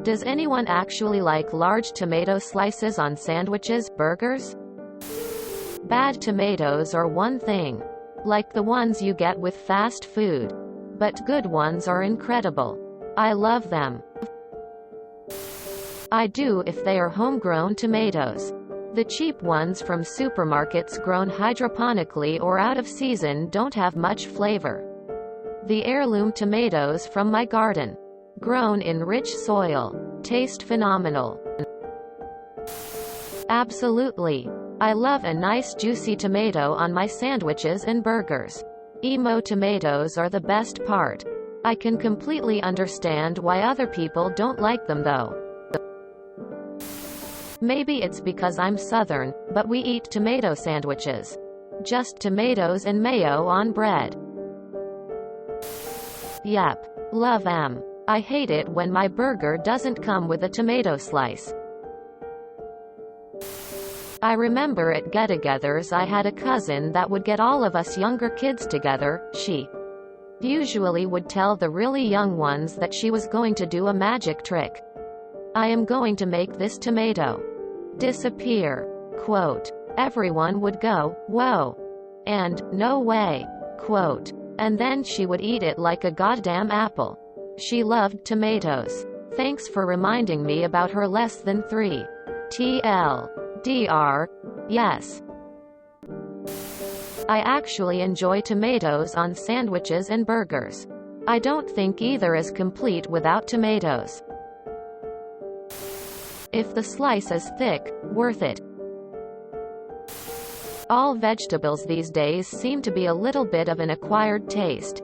Does anyone actually like large tomato slices on sandwiches, burgers? Bad tomatoes are one thing. Like the ones you get with fast food. But good ones are incredible. I love them. I do if they are homegrown tomatoes. The cheap ones from supermarkets grown hydroponically or out of season don't have much flavor. The heirloom tomatoes from my garden, grown in rich soil, taste phenomenal. Absolutely. I love a nice juicy tomato on my sandwiches and burgers. Emo tomatoes are the best part. I can completely understand why other people don't like them though. Maybe it's because I'm Southern, but we eat tomato sandwiches. Just tomatoes and mayo on bread. Yep. Love 'em. I hate it when my burger doesn't come with a tomato slice. I remember at get-togethers I had a cousin that would get all of us younger kids together. She usually would tell the really young ones that she was going to do a magic trick. I am going to make this tomato disappear. Quote. Everyone would go, whoa. And, no way. Quote. And then she would eat it like a goddamn apple. She loved tomatoes. Thanks for reminding me about her less than 3. TLDR. Yes. I actually enjoy tomatoes on sandwiches and burgers. I don't think either is complete without tomatoes. If the slice is thick, worth it. All vegetables these days seem to be a little bit of an acquired taste.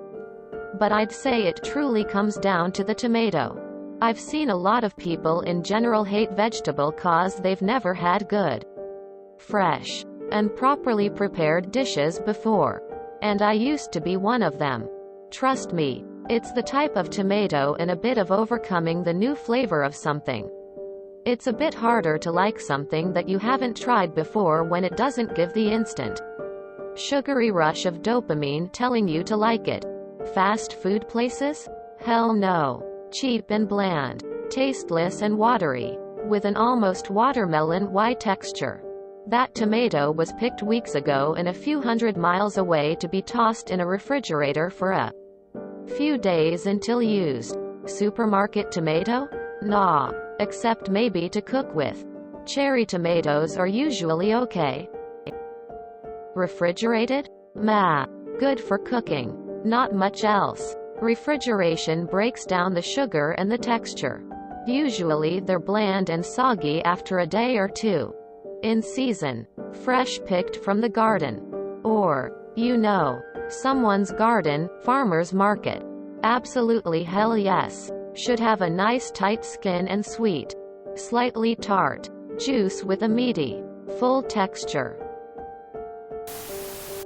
But I'd say it truly comes down to the tomato. I've seen a lot of people in general hate vegetable cause they've never had good, fresh, and properly prepared dishes before. And I used to be one of them. Trust me, it's the type of tomato and a bit of overcoming the new flavor of something. It's a bit harder to like something that you haven't tried before when it doesn't give the instant sugary rush of dopamine telling you to like it. Fast food places? Hell no. Cheap and bland. Tasteless and watery. With an almost watermelon-y texture. That tomato was picked weeks ago and a few hundred miles away to be tossed in a refrigerator for a few days until used. Supermarket tomato? Nah. Except maybe to cook with. Cherry tomatoes are usually okay. Refrigerated? Meh. Good for cooking. Not much else. Refrigeration breaks down the sugar and the texture. Usually they're bland and soggy after a day or two. In season. Fresh picked from the garden. Or, someone's garden, farmer's market. Absolutely hell yes. Should have a nice tight skin and sweet. Slightly tart. Juice with a meaty, full texture.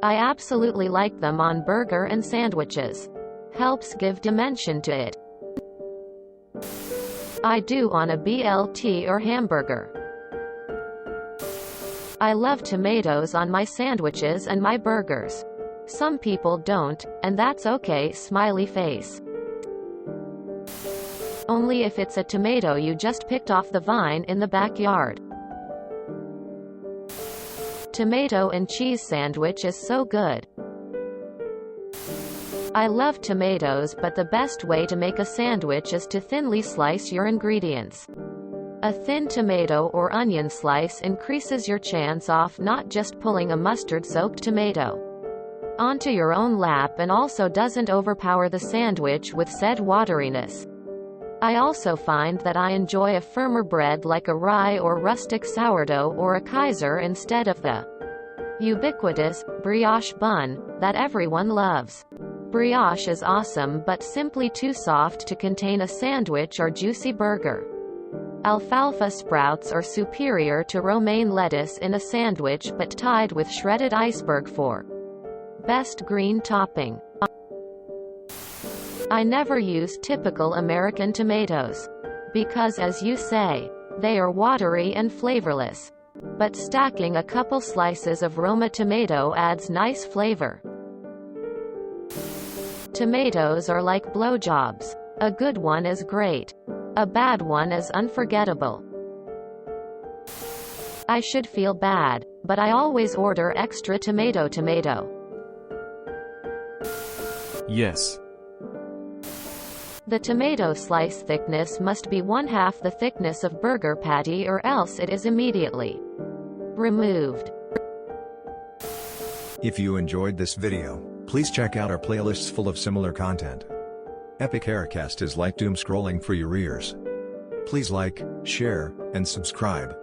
I absolutely like them on burger and sandwiches. Helps give dimension to it. I do on a BLT or hamburger. I love tomatoes on my sandwiches and my burgers. Some people don't, and that's okay. Smiley face. Only if it's a tomato you just picked off the vine in the backyard. Tomato and cheese sandwich is so good. I love tomatoes, but the best way to make a sandwich is to thinly slice your ingredients. A thin tomato or onion slice increases your chance of not just pulling a mustard-soaked tomato onto your own lap and also doesn't overpower the sandwich with said wateriness. I also find that I enjoy a firmer bread like a rye or rustic sourdough or a Kaiser instead of the ubiquitous brioche bun that everyone loves. Brioche is awesome but simply too soft to contain a sandwich or juicy burger. Alfalfa sprouts are superior to romaine lettuce in a sandwich but tied with shredded iceberg for best green topping. I never use typical American tomatoes. Because as you say, they are watery and flavorless. But stacking a couple slices of Roma tomato adds nice flavor. Tomatoes are like blowjobs. A good one is great. A bad one is unforgettable. I should feel bad, but I always order extra tomato. Yes. The tomato slice thickness must be 1/2 the thickness of burger patty, or else it is immediately removed. If you enjoyed this video, please check out our playlists full of similar content. Epic Haircast is like doom scrolling for your ears. Please like, share, and subscribe.